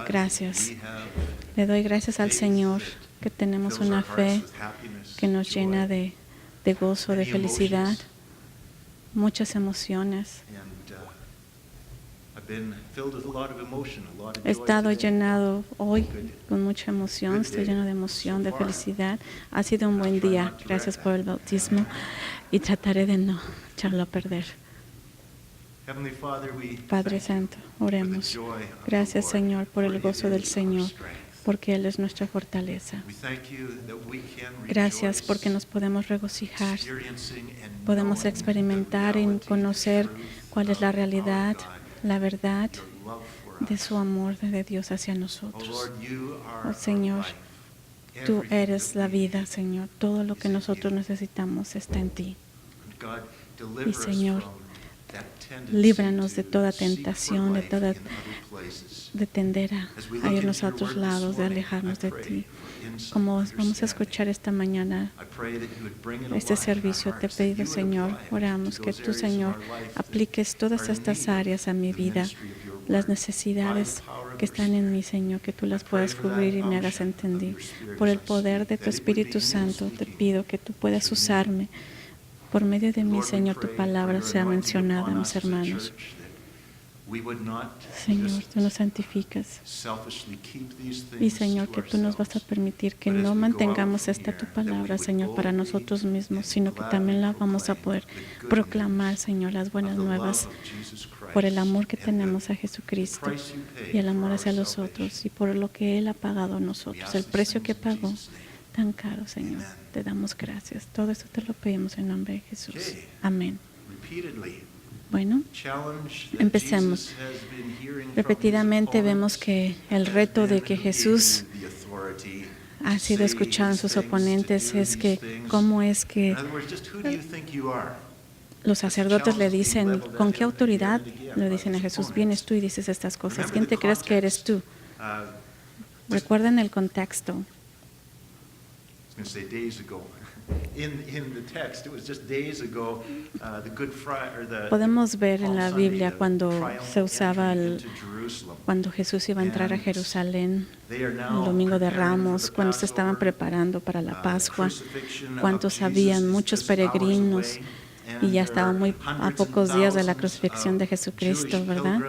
Gracias. Le doy gracias al Señor que tenemos una fe que nos llena de gozo, de felicidad, muchas emociones. He estado llenado hoy con mucha emoción, estoy lleno de emoción, de felicidad. Ha sido un buen día, gracias por el bautismo y trataré de no echarlo a perder. Padre Santo, oremos. Gracias, Señor, por el gozo del Señor, porque Él es nuestra fortaleza. Gracias porque nos podemos regocijar, podemos experimentar y conocer cuál es la realidad, la verdad de su amor de Dios hacia nosotros. Oh, Señor, tú eres la vida, Señor. Todo lo que nosotros necesitamos está en ti. Y, Señor, líbranos de toda tentación, de tender a irnos a otros lados, de alejarnos de ti. Como vamos a escuchar esta mañana este servicio, te he pedido, Señor, oramos que tú, Señor, apliques todas estas áreas a mi vida, las necesidades que están en mí, Señor, que tú las puedas cubrir y me hagas entender. Por el poder de tu Espíritu Santo, te pido que tú puedas usarme. Por medio de mí, Señor, tu palabra sea mencionada, mis hermanos. Señor, tú nos santificas. Y, Señor, que tú nos vas a permitir que no mantengamos esta tu palabra, Señor, para nosotros mismos, sino que también la vamos a poder proclamar, Señor, las buenas nuevas por el amor que tenemos a Jesucristo y el amor hacia los otros y por lo que Él ha pagado a nosotros, el precio que pagó tan caro, Señor. Te damos gracias. Todo esto te lo pedimos en nombre de Jesús. Amén. Bueno, empecemos. Repetidamente vemos que el reto de que Jesús ha sido escuchado en sus oponentes es que cómo es que los sacerdotes le dicen, ¿con qué autoridad le dicen a Jesús? Vienes tú y dices estas cosas. ¿Quién te crees que eres tú? Recuerden el contexto. Podemos ver en la Biblia cuando se usaba cuando Jesús iba a entrar a Jerusalén, el Domingo de Ramos, cuando se estaban preparando para la Pascua, cuántos habían, muchos peregrinos, y ya estaban muy a pocos días de la crucifixión de Jesucristo, ¿verdad?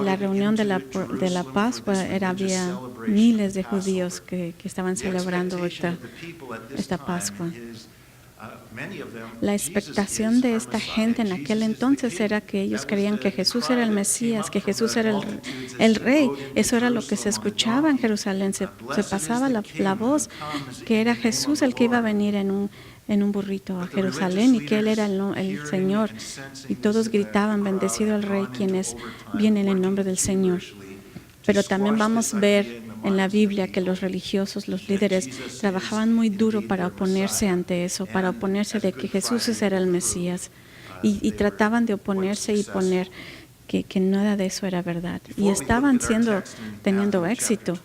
Y la reunión de la Pascua había miles de judíos que estaban celebrando esta Pascua. La expectación de esta gente en aquel entonces era que ellos creían que Jesús era el Mesías, que Jesús era el Rey. Eso era lo que se escuchaba en Jerusalén. Se pasaba la voz que era Jesús el que iba a venir en un burrito a Jerusalén y que Él era el Señor. Y todos gritaban, bendecido el Rey, quienes vienen en nombre del Señor. Pero también vamos a ver en la Biblia que los religiosos, los líderes, trabajaban muy duro para oponerse ante eso, para oponerse de que Jesús era el Mesías. Y trataban de oponerse y poner que nada de eso era verdad. Y estaban teniendo éxito.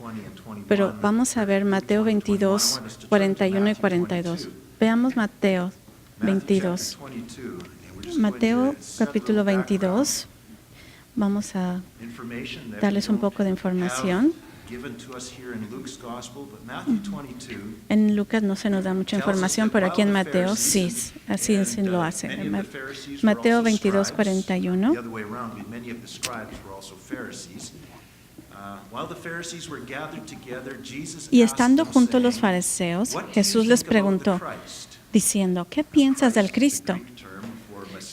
Pero vamos a ver Mateo 22, 41 y 42. Veamos Mateo 22. Mateo capítulo 22. Vamos a darles un poco de información. En Lucas no se nos da mucha información, pero aquí en Mateo sí, así lo hace. Mateo 22, 41. Y estando juntos los fariseos, Jesús les preguntó, diciendo, ¿qué piensas del Cristo?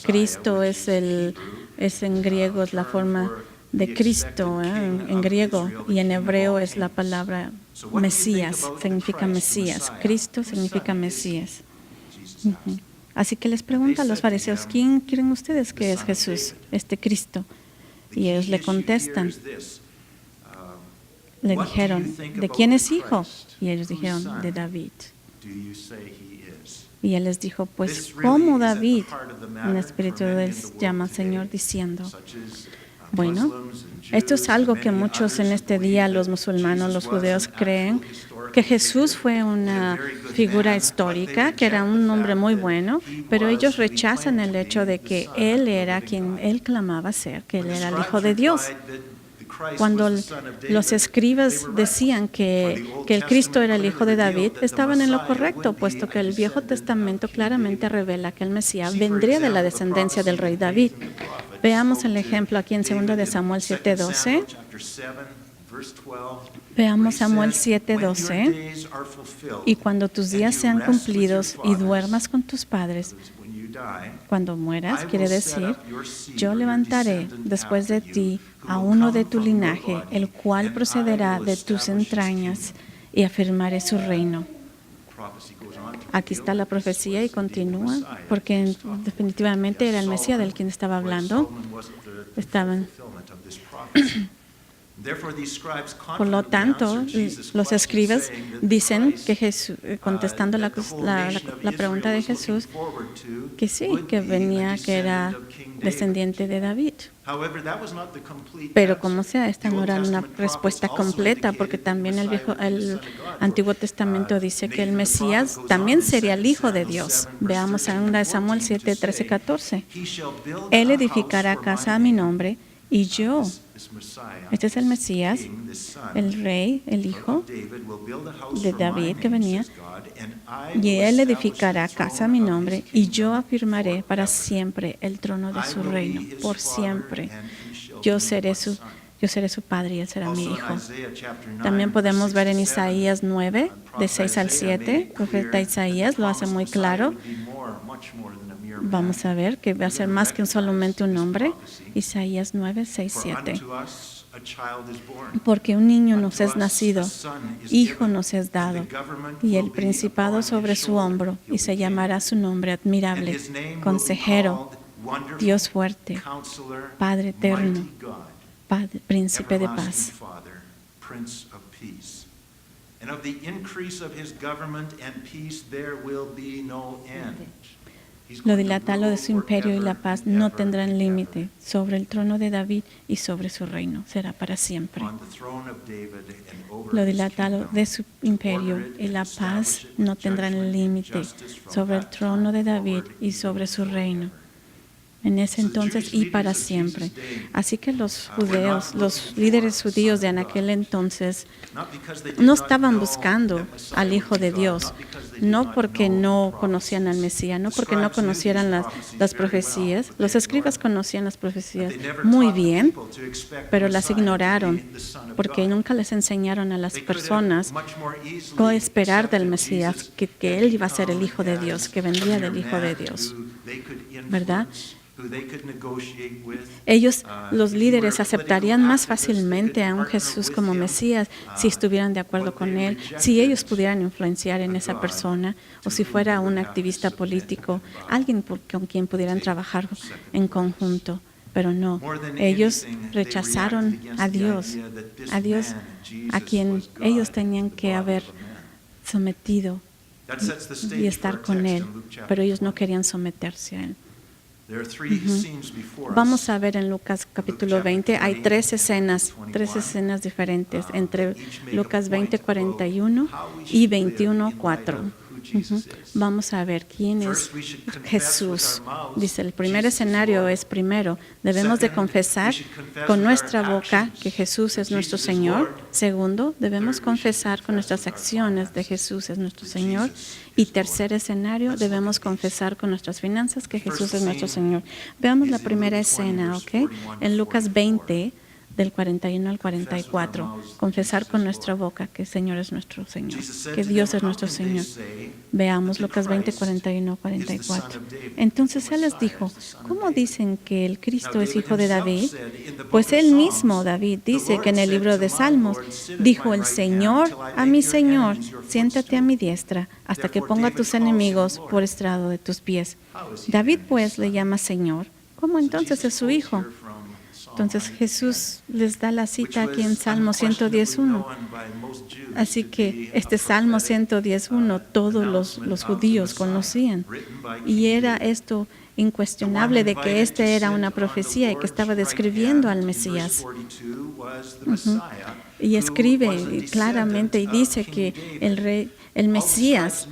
Cristo es en griego, es la forma de Cristo, en griego, y en hebreo es la palabra Mesías, significa Mesías. Cristo significa Mesías. Así que les pregunta a los fariseos, ¿quién creen ustedes que es Jesús, este Cristo? Y ellos le contestan. Le dijeron, ¿de quién es hijo? Y ellos dijeron, de David. Y él les dijo, pues, ¿cómo David? En el Espíritu les llama al Señor diciendo, bueno, esto es algo que muchos en este día, los musulmanes, los judeos, creen, que Jesús fue una figura histórica, que era un hombre muy bueno, pero ellos rechazan el hecho de que Él era quien Él clamaba ser, que Él era el Hijo de Dios. Cuando los escribas decían que el Cristo era el hijo de David, estaban en lo correcto, puesto que el Viejo Testamento claramente revela que el Mesías vendría de la descendencia del rey David. Veamos el ejemplo aquí en 2 de Samuel 7:12. Veamos Samuel 7:12. Y cuando tus días sean cumplidos y duermas con tus padres, cuando mueras, quiere decir, yo levantaré después de ti a uno de tu linaje, el cual procederá de tus entrañas, y afirmaré su reino. Aquí está la profecía y continúa, porque definitivamente era el Mesías del quien estaba hablando. Por lo tanto, los escribas dicen que Jesús, contestando la pregunta de Jesús, que sí, que venía, que era descendiente de David. Pero como sea, esta no era una respuesta completa, porque también el Antiguo Testamento dice que el Mesías también sería el Hijo de Dios. Veamos a 2 Samuel 7, 13, 14. Él edificará casa a mi nombre, y yo, este es el Mesías, el rey, el hijo de David que venía, y él edificará casa a mi nombre, y yo afirmaré para siempre el trono de su reino, por siempre. Yo seré su padre y él será mi hijo. También podemos ver en Isaías 9, de 6 al 7, el profeta Isaías lo hace muy claro. Vamos a ver que va a ser más que solamente un hombre. Isaías 9, 6, 7. Porque un niño nos es nacido, hijo nos es dado, y el principado sobre su hombro, y se llamará su nombre admirable, consejero, Dios fuerte, Padre eterno, príncipe de paz. And of the increase of his government and peace there will be no end. Lo dilatado de su imperio y la paz no tendrán límite sobre el trono de David y sobre su reino. Será para siempre. Lo dilatado de su imperio y la paz no tendrán límite sobre el trono de David y sobre su reino. En ese entonces y para siempre. Así que los judíos, los líderes judíos de aquel entonces, no estaban buscando al Hijo de Dios, no porque no conocían al Mesías, no porque no conocieran las profecías. Los escribas conocían las profecías muy bien, pero las ignoraron, porque nunca les enseñaron a las personas cómo esperar del Mesías, que Él iba a ser el Hijo de Dios, que vendría del Hijo de Dios, ¿verdad? Ellos, los líderes, aceptarían más fácilmente a un Jesús como Mesías si estuvieran de acuerdo con Él, si ellos pudieran influenciar en esa persona, o si fuera un activista político, alguien con quien pudieran trabajar en conjunto. Pero no, ellos rechazaron a Dios a quien ellos tenían que haber sometido y estar con Él, pero ellos no querían someterse a Él. Vamos a ver en Lucas capítulo 20, hay tres escenas diferentes entre Lucas 20, 41 y 21, 4. Vamos a ver quién es Jesús. Dice, el primer escenario es primero, debemos de confesar con nuestra boca que Jesús es nuestro Señor. Segundo, debemos confesar con nuestras acciones de Jesús es nuestro Señor. Y tercer escenario, debemos confesar con nuestras finanzas que Jesús es nuestro Señor. Veamos la primera escena, ¿ok? En Lucas 20, del 41 al 44, confesar con nuestra boca que el Señor es nuestro Señor, que Dios es nuestro Señor. Veamos Lucas 20, 41, 44. Entonces Él les dijo, ¿cómo dicen que el Cristo es hijo de David? Pues Él mismo, David, dice que en el libro de Salmos, dijo el Señor a mi Señor, siéntate a mi diestra hasta que ponga a tus enemigos por estrado de tus pies. David pues le llama Señor, ¿cómo entonces es su hijo? Entonces Jesús les da la cita aquí en Salmo 110:1. Así que este Salmo 110:1 todos los judíos conocían. Y era esto incuestionable de que este era una profecía y que estaba describiendo al Mesías. Y escribe claramente y dice que el Mesías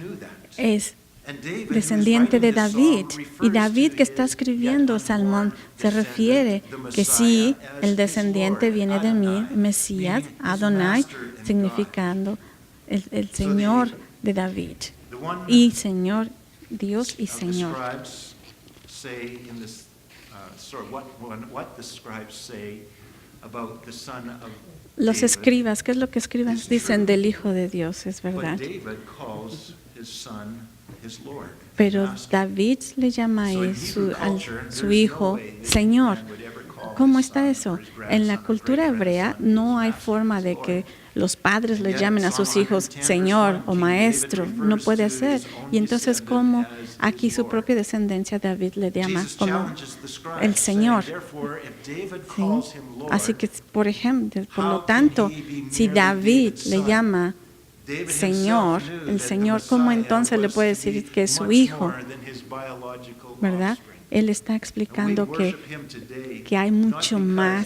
descendiente de David. Y David, que está escribiendo Salmón, se refiere que sí, el descendiente viene de mí, Mesías, Adonai, significando el Señor de David. Y Señor, Dios y Señor. Los escribas, ¿qué es lo que escribas dicen del Hijo de Dios? Es verdad. Pero David le llama a su hijo Señor. ¿Cómo está eso? En la cultura hebrea no hay forma de que los padres le llamen a sus hijos Señor o Maestro. No puede ser. Y entonces, ¿cómo aquí su propia descendencia David le llama como el Señor? ¿Sí? Así que, por ejemplo, por lo tanto, si David le llama Señor, el Señor, ¿cómo entonces le puede decir que es su hijo? ¿Verdad? Él está explicando que hay mucho más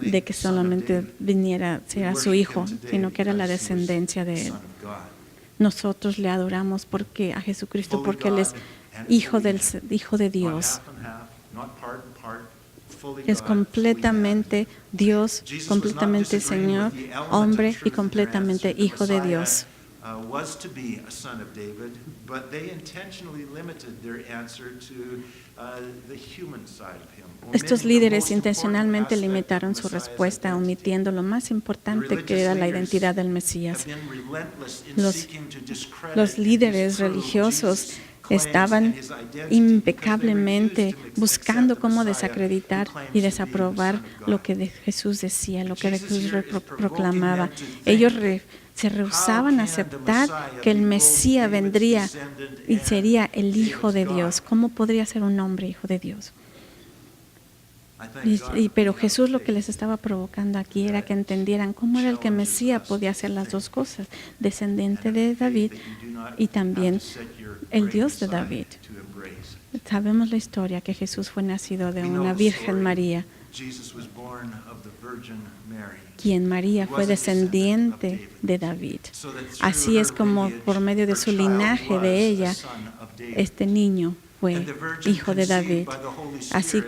de que solamente viniera, sea su hijo, sino que era la descendencia de él. Nosotros le adoramos a Jesucristo porque Él es hijo de Dios. Es completamente Dios, completamente Señor, hombre y completamente hijo de Dios. Was to be a son of David, but they intentionally limited their answer to the human side of him. Estos líderes intencionalmente limitaron su respuesta, omitiendo lo más importante que era la identidad del Mesías. Los líderes religiosos estaban impecablemente buscando cómo desacreditar y desaprobar lo que Jesús decía, lo que Jesús proclamaba. Ellos se rehusaban a aceptar que el Mesías vendría y sería el Hijo de Dios. ¿Cómo podría ser un hombre hijo de Dios? Pero Jesús lo que les estaba provocando aquí era que entendieran cómo era el que Mesías podía hacer las dos cosas, descendiente de David y también el Dios de David. Sabemos la historia que Jesús fue nacido de una Virgen María, quien María fue descendiente de David. Así es como por medio de su linaje de ella, este niño fue hijo de David.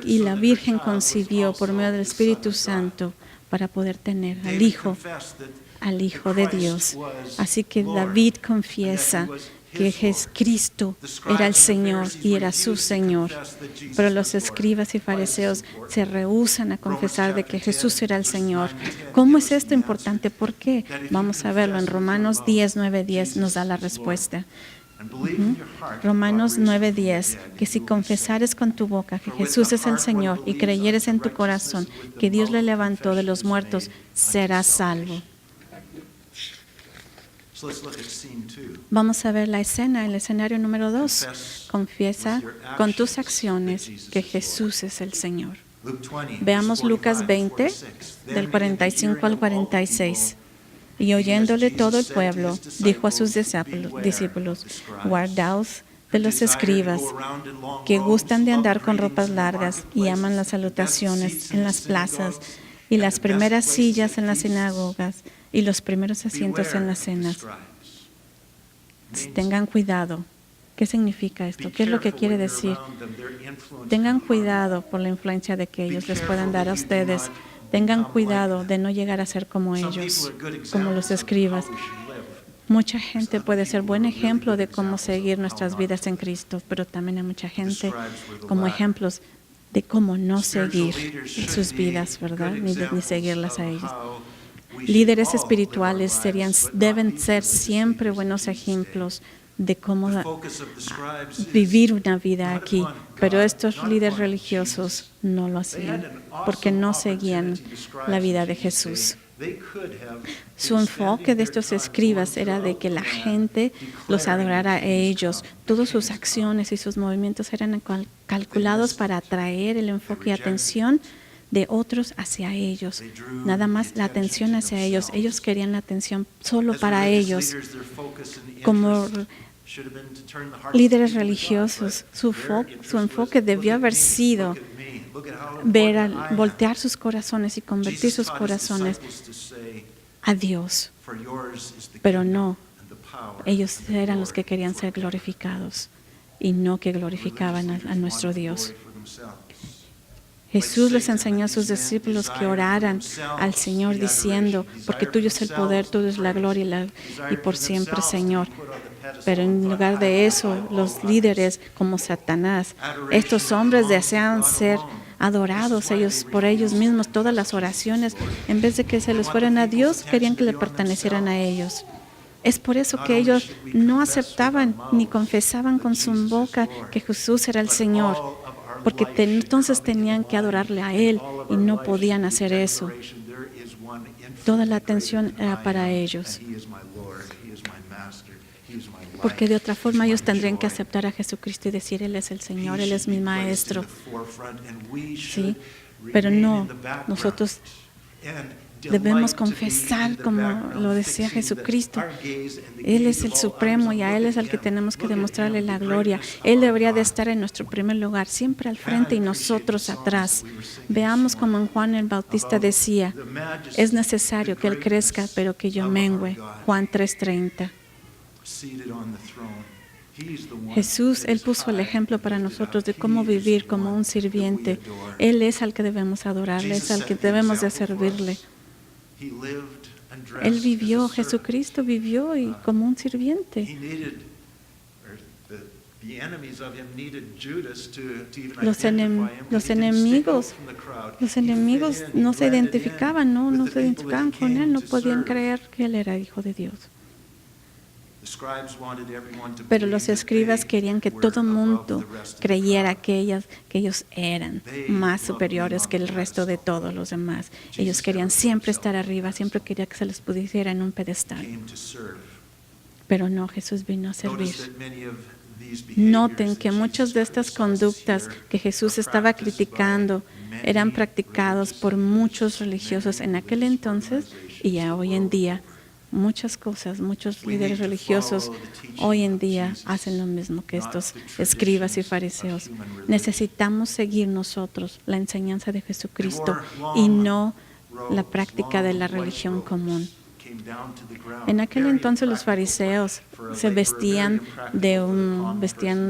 Y la Virgen concibió por medio del Espíritu Santo para poder tener al Hijo de Dios. Así que David confiesa que Jesucristo era el Señor y era su Señor. Pero los escribas y fariseos se rehúsan a confesar de que Jesús era el Señor. ¿Cómo es esto importante? ¿Por qué? Vamos a verlo. En Romanos 10, 9, 10 nos da la respuesta. Romanos 9:10, que si confesares con tu boca que Jesús es el Señor y creyeres en tu corazón que Dios le levantó de los muertos, serás salvo. Vamos a ver la escena, el escenario número 2. Confiesa con tus acciones que Jesús es el Señor. Veamos Lucas 20, del 45 al 46. Y oyéndole todo el pueblo, dijo a sus discípulos, guardaos de los escribas, que gustan de andar con ropas largas y aman las salutaciones en las plazas y las primeras sillas en las sinagogas y los primeros asientos en las cenas. Tengan cuidado. ¿Qué significa esto? ¿Qué es lo que quiere decir? Tengan cuidado por la influencia de que ellos les puedan dar a ustedes. Tengan cuidado de no llegar a ser como ellos, como los escribas. Mucha gente puede ser buen ejemplo de cómo seguir nuestras vidas en Cristo, pero también hay mucha gente como ejemplos de cómo no seguir sus vidas, ¿verdad? Ni seguirlas a ellos. Líderes espirituales deben ser siempre buenos ejemplos de cómo vivir una vida aquí. Pero estos líderes religiosos no lo hacían porque no seguían la vida de Jesús. Su enfoque de estos escribas era de que la gente los adorara a ellos. Todas sus acciones y sus movimientos eran calculados para atraer el enfoque y atención de otros hacia ellos. Nada más la atención hacia ellos. Ellos querían la atención solo para ellos. Como líderes religiosos, su enfoque debió haber sido voltear sus corazones y convertir sus corazones a Dios. Pero no, ellos eran los que querían ser glorificados. y no que glorificaban a nuestro Dios. Jesús les enseñó a sus discípulos que oraran al Señor diciendo, porque tuyo es el poder, tuyo es la gloria y por siempre, Señor. Pero en lugar de eso, los líderes como Satanás, estos hombres desean ser adorados por ellos mismos. Todas las oraciones, en vez de que se les fueran a Dios, querían que le pertenecieran a ellos. Es por eso que ellos no aceptaban ni confesaban con su boca que Jesús era el Señor, porque entonces tenían que adorarle a Él y no podían hacer eso. Toda la atención era para ellos, porque de otra forma ellos tendrían que aceptar a Jesucristo y decir, Él es el Señor, Él es mi Maestro. Sí, pero no, nosotros debemos confesar como lo decía Jesucristo. Él es el Supremo y a Él es al que tenemos que demostrarle la gloria. Él debería de estar en nuestro primer lugar, siempre al frente y nosotros atrás. Veamos como en Juan el Bautista decía, es necesario que Él crezca, pero que yo mengüe. Juan 3:30. Jesús, Él puso el ejemplo para nosotros de cómo vivir como un sirviente. Él es al que debemos adorarle, es al que debemos de servirle. Él vivió, Jesucristo vivió y como un sirviente. Los enemigos no se identificaban, no se identificaban con Él, no podían creer que Él era Hijo de Dios. Pero los escribas querían que todo el mundo creyera que ellos eran más superiores que el resto de todos los demás. Ellos querían siempre estar arriba, siempre querían que se les pusiera en un pedestal. Pero no, Jesús vino a servir. Noten que muchas de estas conductas que Jesús estaba criticando eran practicados por muchos religiosos en aquel entonces y ya hoy en día. Muchas cosas, muchos líderes religiosos hoy en día hacen lo mismo que estos escribas y fariseos. Necesitamos seguir nosotros la enseñanza de Jesucristo y no la práctica de la religión común. En aquel entonces los fariseos se vestían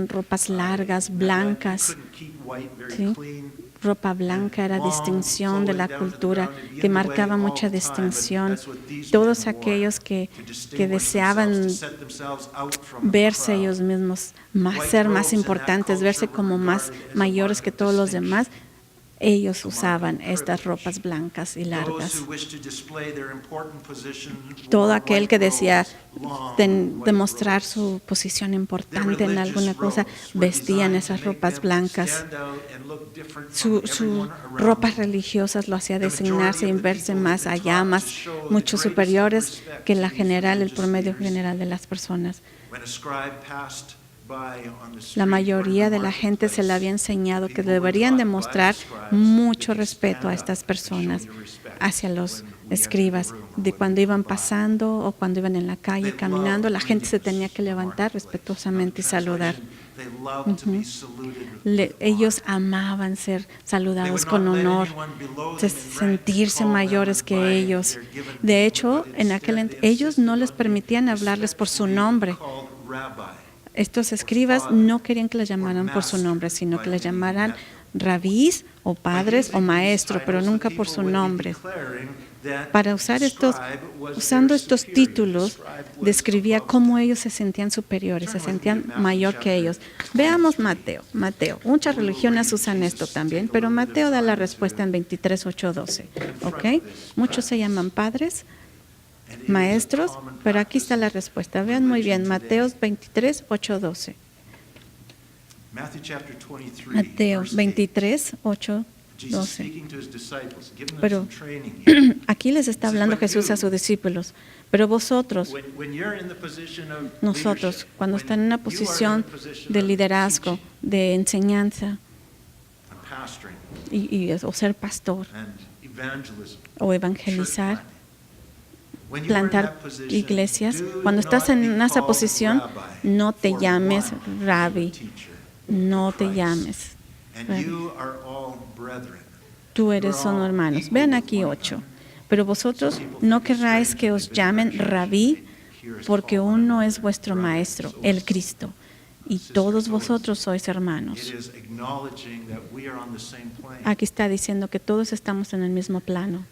ropas largas, blancas, ¿sí? Ropa blanca era distinción de la cultura, que marcaba mucha distinción. Todos aquellos que deseaban verse ellos mismos, ser más importantes, verse como más mayores que todos los demás, ellos usaban estas ropas blancas y largas. Todo aquel que decía demostrar su posición importante en alguna cosa, vestían esas ropas blancas. Su ropa religiosas lo hacía designarse y verse más allá, mucho superiores que el promedio general de las personas. La mayoría de la gente se le había enseñado que deberían demostrar mucho respeto a estas personas, hacia los escribas. De cuando iban pasando o cuando iban en la calle caminando, la gente se tenía que levantar respetuosamente y saludar. Ellos amaban ser saludados con honor, sentirse mayores que ellos. De hecho, ellos no les permitían hablarles por su nombre. Estos escribas no querían que les llamaran por su nombre, sino que les llamaran rabís o padres o maestro, pero nunca por su nombre. Para usando estos títulos, describía cómo ellos se sentían superiores, se sentían mayor que ellos. Veamos Mateo. Muchas religiones usan esto también, pero Mateo da la respuesta en 23:8-12. ¿Ok? Muchos se llaman padres, maestros, pero aquí está la respuesta. Vean muy bien, Mateo 23:8-12. Mateo 23:8-12. Pero aquí les está hablando Jesús a sus discípulos. Pero nosotros, cuando están en una posición de liderazgo, de enseñanza, o ser pastor, o evangelizar, plantar iglesias, cuando estás en esa posición, no te llames rabí, no te llames rabí. Tú son hermanos. Vean aquí 8. Pero vosotros no querráis que os llamen rabí, porque uno es vuestro maestro, el Cristo, y todos vosotros sois hermanos. Aquí está diciendo que todos estamos en el mismo plano.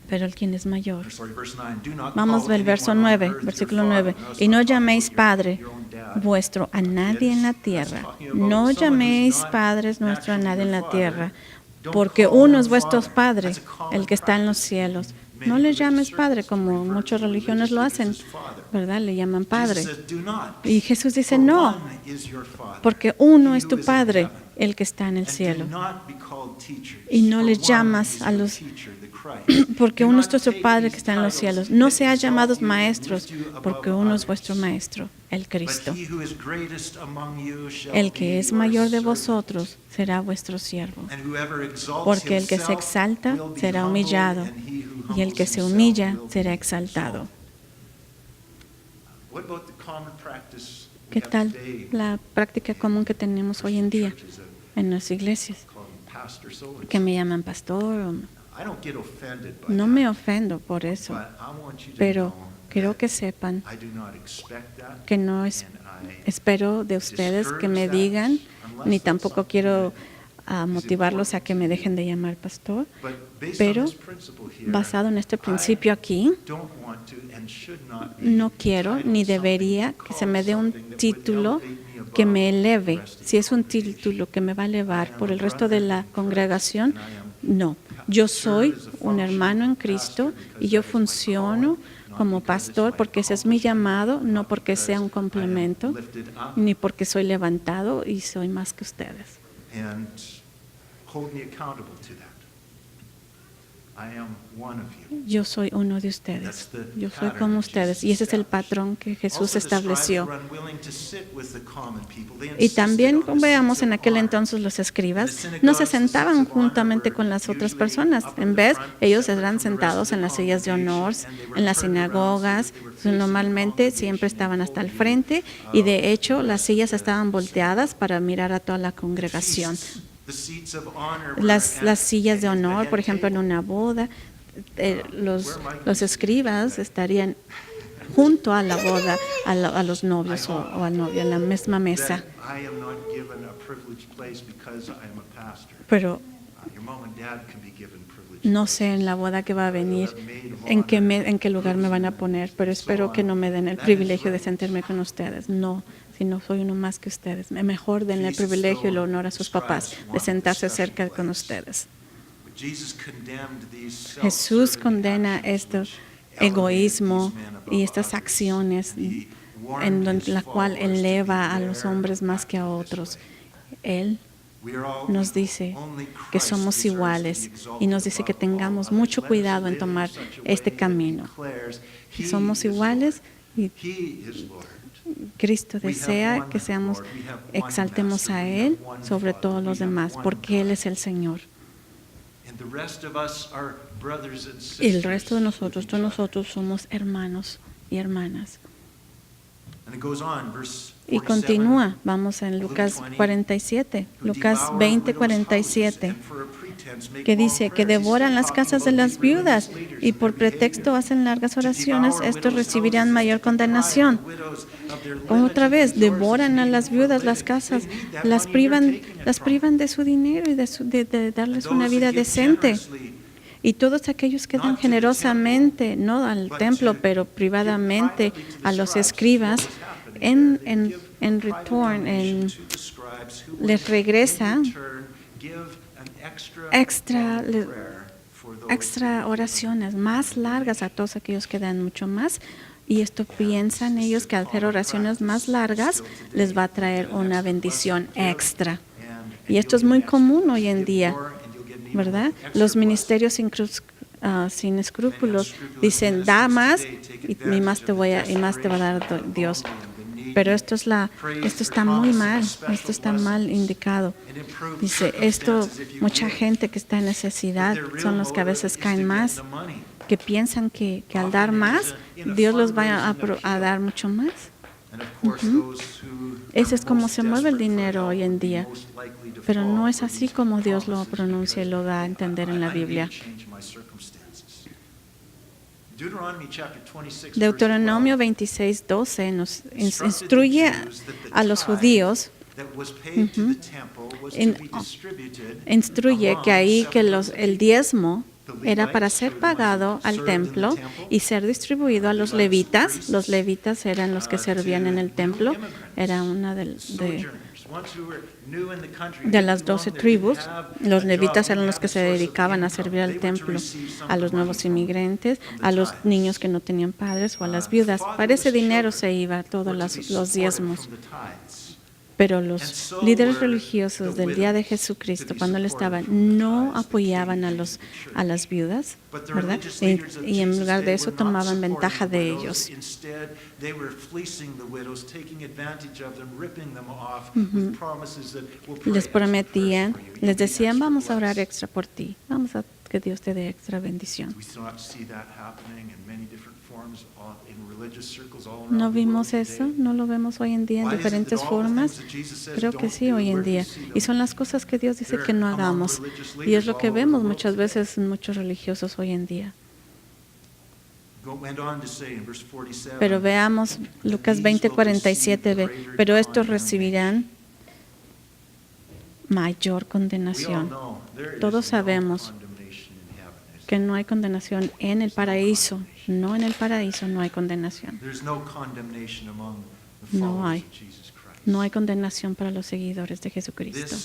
Pero el quien es mayor. Vamos al verso 9, versículo 9. Y no llaméis Padre vuestro a nadie en la tierra. No llaméis Padres nuestro a nadie en la tierra, porque uno es vuestro Padre, el que está en los cielos. No le llames Padre como muchas religiones lo hacen, ¿verdad? Le llaman Padre. Y Jesús dice, no, porque uno es tu Padre, el que está en el cielo. Y no le llamas a los... porque uno es vuestro Padre que está en los cielos. No seáis llamados maestros, porque uno es vuestro Maestro, el Cristo. El que es mayor de vosotros será vuestro siervo. Porque el que se exalta será humillado, y el que se humilla será exaltado. ¿Qué tal la práctica común que tenemos hoy en día en las iglesias? Que me llaman pastor o... No me ofendo por eso, pero quiero que sepan que no espero de ustedes que me digan, ni tampoco quiero motivarlos a que me dejen de llamar pastor, pero basado en este principio aquí, no quiero ni debería que se me dé un título que me eleve. Si es un título que me va a elevar por el resto de la congregación, no. Yo soy un hermano en Cristo y yo funciono como pastor porque ese es mi llamado, no porque sea un complemento, ni porque soy levantado y soy más que ustedes. Yo soy uno de ustedes. Yo soy como ustedes. Y ese es el patrón que Jesús estableció. Y también veamos en aquel entonces los escribas no se sentaban juntamente con las otras personas. En vez, ellos eran sentados en las sillas de honor, en las sinagogas. Normalmente siempre estaban hasta el frente y de hecho las sillas estaban volteadas para mirar a toda la congregación. Las sillas de honor, por ejemplo, en una boda, los escribas estarían junto a la boda, a los novios o al novio, en la misma mesa. Pero no sé en la boda que va a venir, en qué lugar me van a poner, pero espero que no me den el privilegio de sentarme con ustedes. No. Si no soy uno más que ustedes. Mejor denle el privilegio y el honor a sus papás de sentarse cerca con ustedes. Jesús condena este egoísmo y estas acciones en la cual eleva a los hombres más que a otros. Él nos dice que somos iguales y nos dice que tengamos mucho cuidado en tomar este camino. Somos iguales y Cristo desea que exaltemos a Él sobre todos los demás, porque Él es el Señor. Y el resto de nosotros, todos nosotros somos hermanos y hermanas. Y continúa, vamos en Lucas 47, Lucas 20:47, que dice que devoran las casas de las viudas y por pretexto hacen largas oraciones, estos recibirán mayor condenación. Otra vez, devoran a las viudas las casas, las privan de su dinero y de darles una vida decente. Y todos aquellos que dan generosamente, no al templo, pero privadamente a los escribas, en return, les regresa extra oraciones más largas a todos aquellos que dan mucho más. Y esto piensan ellos que al hacer oraciones más largas les va a traer una bendición extra. Y esto es muy común hoy en día, ¿verdad? Los ministerios sin escrúpulos dicen, da más y más te va a dar Dios. Pero esto está muy mal, esto está mal indicado. Dice, mucha gente que está en necesidad son los que a veces caen más, que piensan que al dar más, Dios los va a dar mucho más. Ese es como se mueve el dinero hoy en día, pero no es así como Dios lo pronuncia y lo da a entender en la Biblia. Deuteronomio 26:12 nos instruye a los judíos, instruye que ahí que el diezmo era para ser pagado al templo y ser distribuido a los levitas. Los levitas eran los que servían en el templo. Era una de las 12 tribus. Los levitas eran los que se dedicaban a servir al templo, a los nuevos inmigrantes, a los niños que no tenían padres o a las viudas. Para ese dinero se iba todos los diezmos. Pero los líderes religiosos del día de Jesucristo, cuando él estaba, no apoyaban a las viudas, ¿verdad? Y en lugar de eso tomaban ventaja de ellos. Les prometían, les decían, vamos a orar extra por ti, vamos a que Dios te dé extra bendición. ¿No vimos eso? ¿No lo vemos hoy en día en diferentes formas? Creo que sí, hoy en día. Y son las cosas que Dios dice que no hagamos. Y es lo que vemos muchas veces en muchos religiosos hoy en día. Pero veamos Lucas 20:47, pero estos recibirán mayor condenación. Todos sabemos que no hay condenación en el paraíso. No, en el paraíso no hay condenación. No hay condenación para los seguidores de Jesucristo.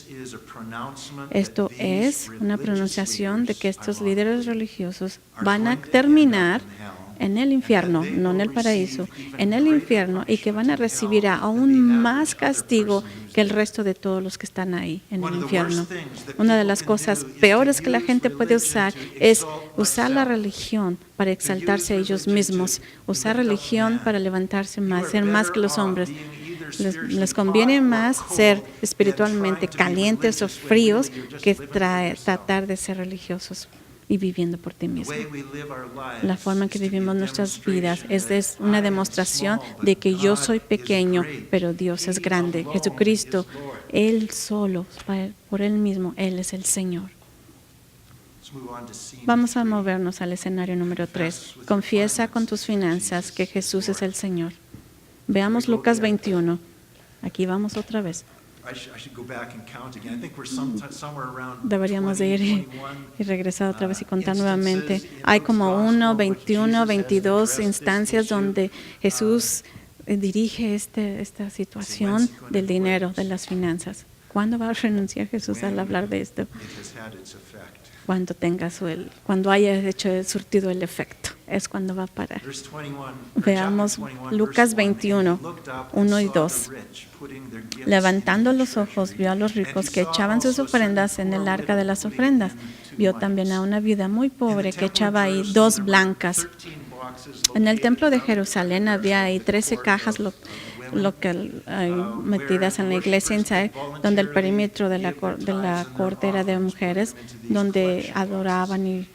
Esto es una pronunciación de que estos líderes religiosos van a terminar en el infierno, no en el paraíso, en el infierno, y que van a recibir aún más castigo que el resto de todos los que están ahí en el infierno. Una de las cosas peores que la gente puede usar es usar la religión para exaltarse a ellos mismos, usar religión para levantarse más, ser más que los hombres. Les conviene más ser espiritualmente calientes o fríos que tratar de ser religiosos y viviendo por ti mismo. La forma en que vivimos nuestras vidas es una demostración de que yo soy pequeño, pero Dios es grande. Jesucristo, Él solo, por Él mismo, Él es el Señor. Vamos a movernos al escenario número 3. Confiesa con tus finanzas que Jesús es el Señor. Veamos Lucas 21. Aquí vamos otra vez. Deberíamos de ir y regresar otra vez y contar nuevamente. Hay como 1, 21, 22 instancias donde Jesús dirige esta situación del dinero, de las finanzas. ¿Cuándo va a renunciar Jesús al hablar de esto? Cuando haya surtido el efecto, es cuando va a parar. Veamos Lucas 21, 1 y 2. Levantando los ojos, vio a los ricos que echaban sus ofrendas en el arca de las ofrendas. Vio también a una viuda muy pobre que echaba ahí 2 blancas. En el templo de Jerusalén había ahí 13 cajas metidas en la iglesia inside, donde el perímetro de la corte era de mujeres, donde adoraban y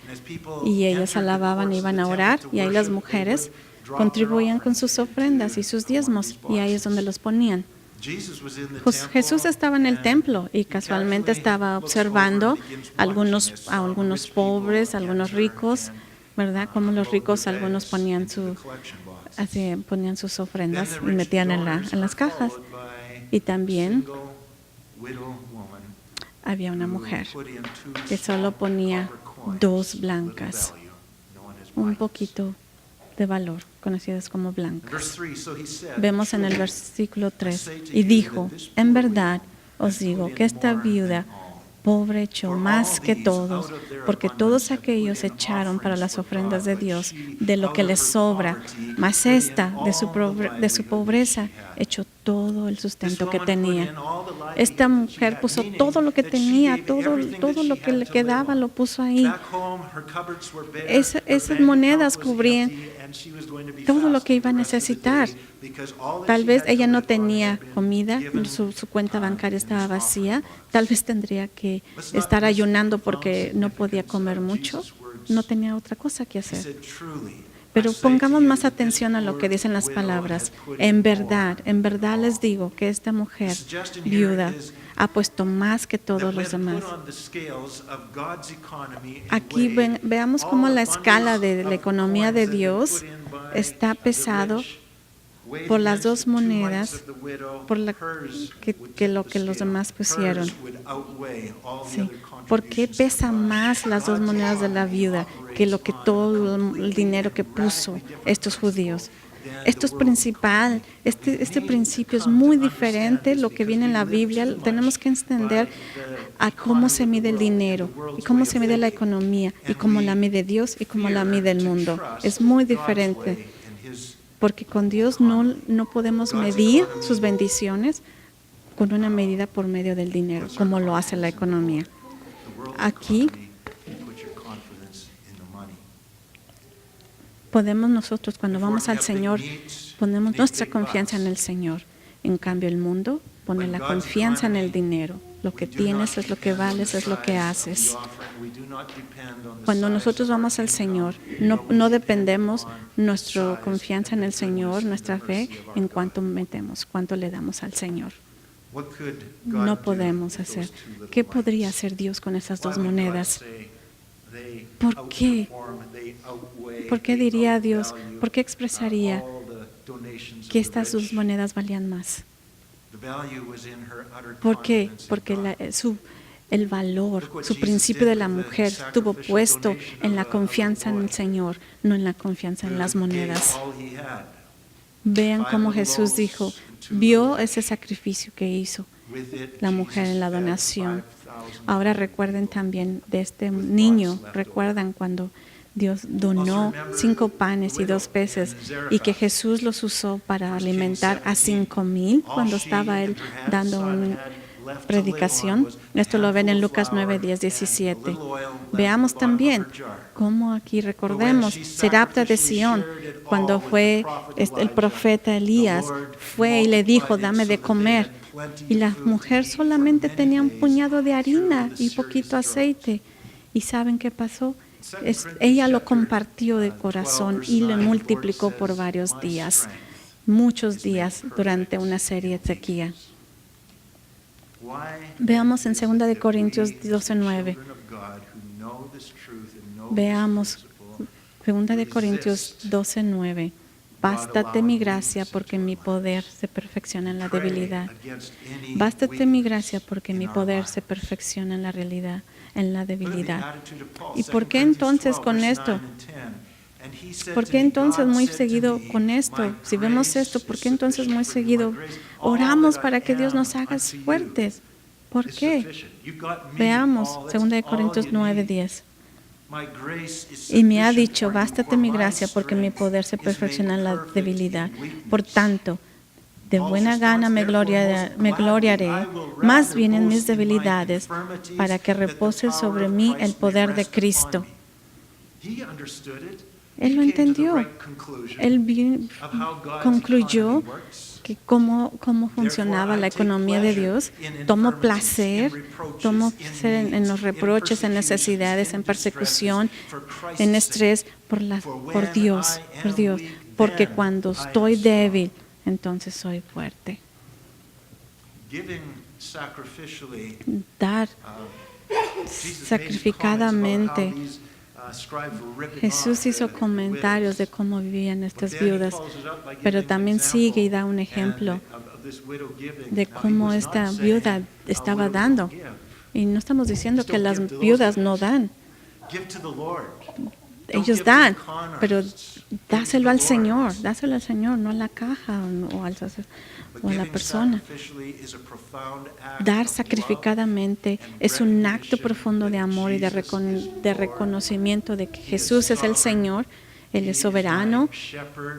ellas alababan y iban a orar, y ahí las mujeres contribuían con sus ofrendas y sus diezmos, y ahí es donde los ponían. Jesús estaba en el templo y casualmente estaba observando a algunos pobres, a algunos ricos, ¿verdad? Como los ricos, algunos ponían sus ofrendas y metían en las cajas. Y también había una mujer que solo ponía 2 blancas, un poquito de valor, conocidas como blancas. Vemos en el versículo 3, y dijo, en verdad os digo que esta viuda pobre echó más que todos, porque todos aquellos echaron para las ofrendas de Dios de lo que les sobra, mas esta, de su pobreza, echó todo el sustento que tenía. Esta mujer puso todo lo que tenía, todo lo que le quedaba lo puso ahí. Esas monedas cubrían todo lo que iba a necesitar. Tal vez ella no tenía comida, su cuenta bancaria estaba vacía, tal vez tendría que estar ayunando porque no podía comer mucho, no tenía otra cosa que hacer. Pero pongamos más atención a lo que dicen las palabras. En verdad les digo que esta mujer viuda ha puesto más que todos los demás. Aquí veamos cómo la escala de la economía de Dios está pesado por las dos monedas, que lo que los demás pusieron. Sí. ¿Por qué pesa más las dos monedas de la viuda que lo que todo el dinero que puso estos judíos? Esto es principal. Este principio es muy diferente lo que viene en la Biblia. Tenemos que entender a cómo se mide el dinero y cómo se mide la economía y cómo la mide Dios y cómo la mide el mundo. Es muy diferente. Porque con Dios no podemos medir sus bendiciones con una medida por medio del dinero, como lo hace la economía. Aquí podemos nosotros, cuando vamos al Señor, ponemos nuestra confianza en el Señor. En cambio, el mundo pone la confianza en el dinero. Lo que tienes es lo que vales, es lo que haces. Cuando nosotros vamos al Señor, no dependemos nuestra confianza en el Señor, nuestra fe, en cuánto metemos, cuánto le damos al Señor. No podemos hacer. ¿Qué podría hacer Dios con esas dos monedas? ¿Por qué? ¿Por qué diría Dios? ¿Por qué expresaría que estas dos monedas valían más? ¿Por qué? Porque el valor, su principio de la mujer estuvo puesto en la confianza en el Señor, no en la confianza en las monedas. Vean cómo Jesús vio ese sacrificio que hizo la mujer en la donación. Ahora recuerden también de este niño, recuerdan cuando Dios donó 5 panes y 2 peces y que Jesús los usó para alimentar a 5,000 cuando estaba él dando una predicación. Esto lo ven en Lucas 9, 10, 17. Veamos también cómo aquí recordemos Serapta de Sión, cuando fue el profeta Elías, fue y le dijo, dame de comer. Y la mujer solamente tenía un puñado de harina y poquito aceite. ¿Y saben qué pasó? Ella lo compartió de corazón y lo multiplicó por varios días, muchos días durante una serie de sequía. Veamos en 2 Corintios 12:9. Veamos 2 Corintios 12:9. Bástate mi gracia porque mi poder se perfecciona en la debilidad. Bástate mi gracia porque mi poder se perfecciona en la realidad, en la debilidad. ¿Y por qué entonces con esto? ¿Por qué entonces muy seguido con esto? Si vemos esto, ¿por qué entonces muy seguido oramos para que Dios nos haga fuertes? ¿Por qué? Veamos 2 Corintios 9:10. Y me ha dicho, bástate mi gracia porque mi poder se perfecciona en la debilidad. Por tanto, de buena gana me gloriaré, más bien en mis debilidades, para que repose sobre mí el poder de Cristo. Él lo entendió. Él concluyó que cómo funcionaba la economía de Dios. Tomó placer en los reproches, en necesidades, en persecución, en estrés por Dios. Porque cuando estoy débil, entonces soy fuerte. Dar sacrificadamente. Jesús hizo comentarios de cómo vivían estas viudas, pero también sigue y da un ejemplo de cómo esta viuda estaba dando. Y no estamos diciendo que las viudas no dan. Ellos dan, pero dáselo al Señor, no a la caja o a la persona. Dar sacrificadamente es un acto profundo de amor y de reconocimiento de que Jesús es el Señor, Él es soberano,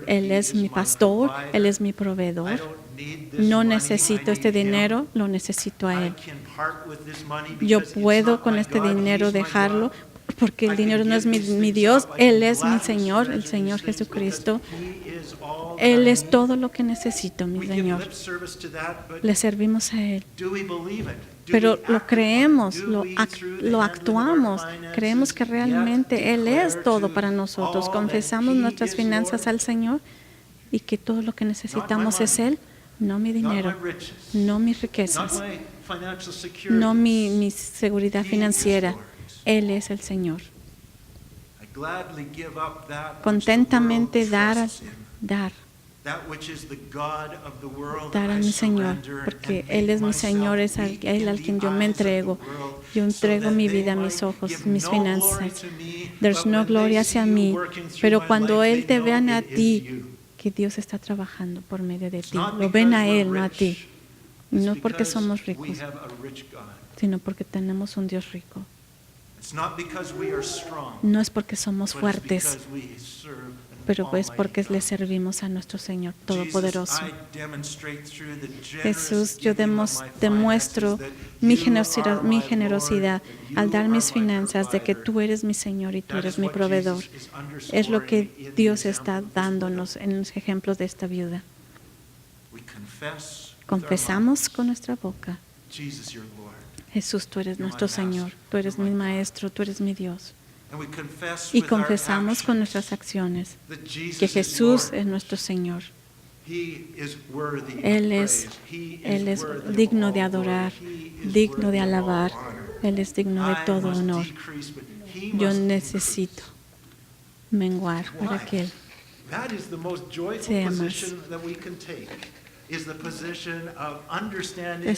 Él es mi pastor, Él es mi proveedor. No necesito este dinero, lo necesito a Él. Yo puedo con este dinero dejarlo, porque el dinero no es mi Dios, Él es mi Señor, el Señor Jesucristo. Él es todo lo que necesito, mi Señor. Le servimos a Él. Pero lo creemos, lo actuamos. Creemos que realmente Él es todo para nosotros. Confesamos nuestras finanzas al Señor y que todo lo que necesitamos es Él. No mi dinero, no mis riquezas, no mi seguridad financiera. Él es el Señor. Contentamente dar a mi Señor, porque Él es mi Señor, es Él al quien yo me entrego. Yo entrego mi vida, mis ojos, mis finanzas. There's no gloria hacia mí, pero cuando Él te vean a ti, que Dios está trabajando por medio de ti. Lo ven a Él, no a ti. No porque somos ricos, sino porque tenemos un Dios rico. No es porque somos fuertes, pero es porque le servimos a nuestro Señor Todopoderoso. Jesús, yo demuestro mi generosidad al dar mis finanzas, de que tú eres mi Señor y tú eres mi proveedor. Es lo que Dios está dándonos en los ejemplos de esta viuda. Confesamos con nuestra boca: Jesús, tú eres nuestro Señor, tú eres mi Maestro, tú eres mi Dios. Y confesamos con nuestras acciones que Jesús es nuestro Señor. Él es digno de adorar, digno de alabar. Él es digno de todo honor. Yo necesito menguar para que Él sea más. Esa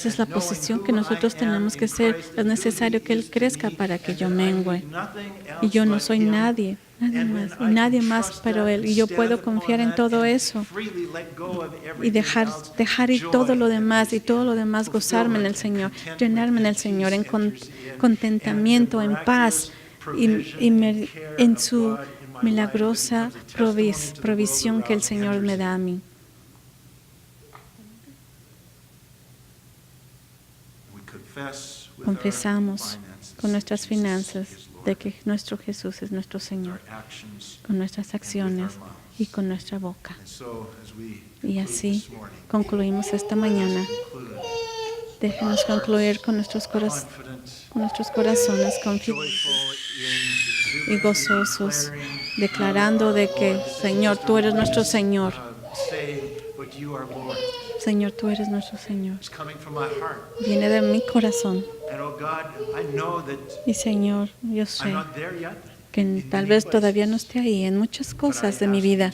es la posición que nosotros tenemos que ser. Es necesario que Él crezca para que yo mengüe. Y yo no soy nadie más, pero Él. Y yo puedo confiar en todo eso y dejar ir todo lo demás, gozarme en el Señor, llenarme en el Señor, en contentamiento, en paz y en su milagrosa provisión que el Señor me da a mí. Confesamos con nuestras finanzas de que nuestro Jesús es nuestro Señor, con nuestras acciones y con nuestra boca. Y así concluimos esta mañana. Déjenos concluir con nuestros corazones confiados y gozosos, declarando de que, Señor, tú eres nuestro Señor. Señor, tú eres nuestro Señor. Viene de mi corazón. Y Señor, yo sé que tal vez todavía no esté ahí en muchas cosas de mi vida,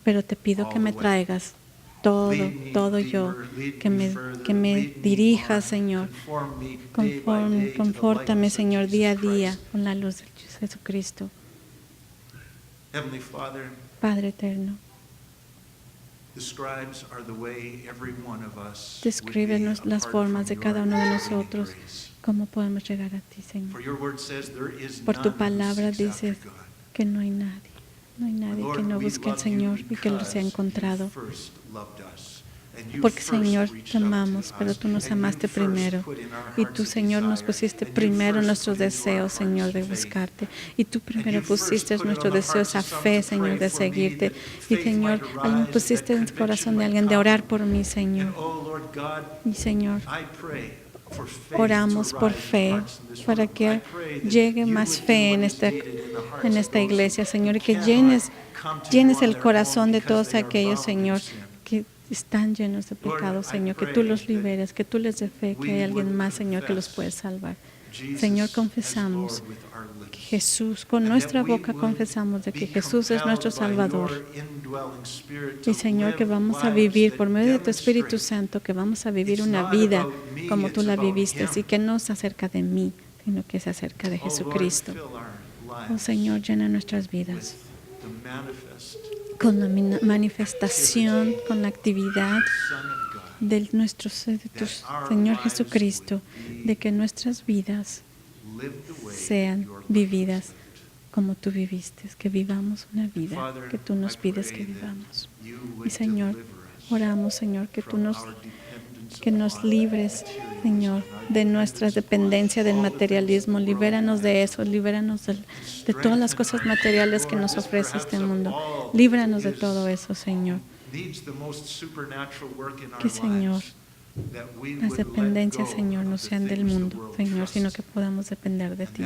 pero te pido que me traigas todo yo, que me dirijas, Señor. Confórtame, Señor, día a día con la luz de Jesucristo. Padre eterno, describe las formas de cada uno de nosotros, cómo podemos llegar a ti, Señor. Por tu palabra dices que no hay nadie que no busque al Señor y que lo sea encontrado. Porque, Señor, te amamos, pero tú nos amaste primero. Y tú, Señor, nos pusiste primero nuestros deseos, Señor, de buscarte. Y tú primero pusiste nuestros deseos a fe, Señor, de seguirte. Y, Señor, pusiste en el corazón de alguien de orar por mí, Señor. Y, Señor, oramos por fe, para que llegue más fe en esta iglesia, Señor, y que llenes el corazón de todos aquellos, Señor, que están llenos de pecados, Señor, que tú los liberes, que tú les dé fe, que hay alguien más, Señor, que los puede salvar. Señor, confesamos que Jesús, con nuestra boca confesamos de que Jesús es nuestro Salvador. Y, Señor, que vamos a vivir por medio de tu Espíritu Santo, que vamos a vivir una vida como tú la viviste, y que no se acerca de mí, sino que se acerca de Jesucristo. Oh, Señor, llena nuestras vidas con la manifestación, con la actividad de tu Señor Jesucristo, de que nuestras vidas sean vividas como tú viviste, que vivamos una vida que tú nos pides que vivamos. Y, Señor, oramos, Señor, que tú nos que nos libres, Señor, de nuestra dependencia del materialismo. Libéranos de eso, libéranos de todas las cosas materiales que nos ofrece este mundo. Líbranos de todo eso, Señor. Que, Señor, las dependencias, Señor, no sean del mundo, Señor, sino que podamos depender de ti.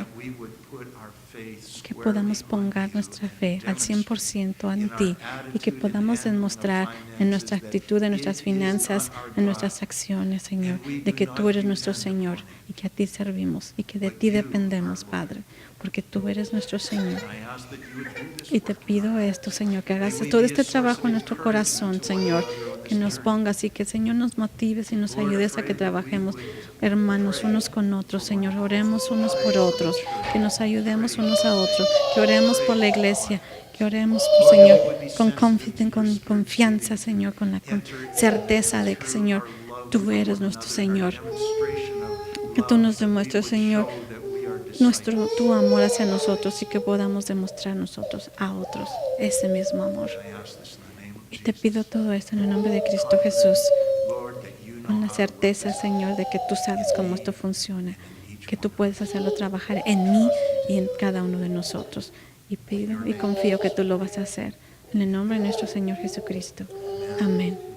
Que podamos poner nuestra fe al 100% en ti y que podamos demostrar en nuestra actitud, en nuestras finanzas, en nuestras acciones, Señor, de que tú eres nuestro Señor y que a ti servimos y que de ti dependemos, Padre, porque tú eres nuestro Señor. Y te pido esto, Señor, que hagas todo este trabajo en nuestro corazón, Señor, que nos pongas y que, Señor, nos motives y nos ayudes a que trabajemos, hermanos, unos con otros, Señor. Oremos unos por otros, que nos ayudemos unos a otros, que oremos por la iglesia, que oremos, Señor, con confianza, Señor, con certeza de que, Señor, tú eres nuestro Señor. Que tú nos demuestres, Señor, tu amor hacia nosotros y que podamos demostrar nosotros a otros ese mismo amor. Y te pido todo esto en el nombre de Cristo Jesús, con la certeza, Señor, de que tú sabes cómo esto funciona, que tú puedes hacerlo trabajar en mí y en cada uno de nosotros. Y pido y confío que tú lo vas a hacer. En el nombre de nuestro Señor Jesucristo. Amén.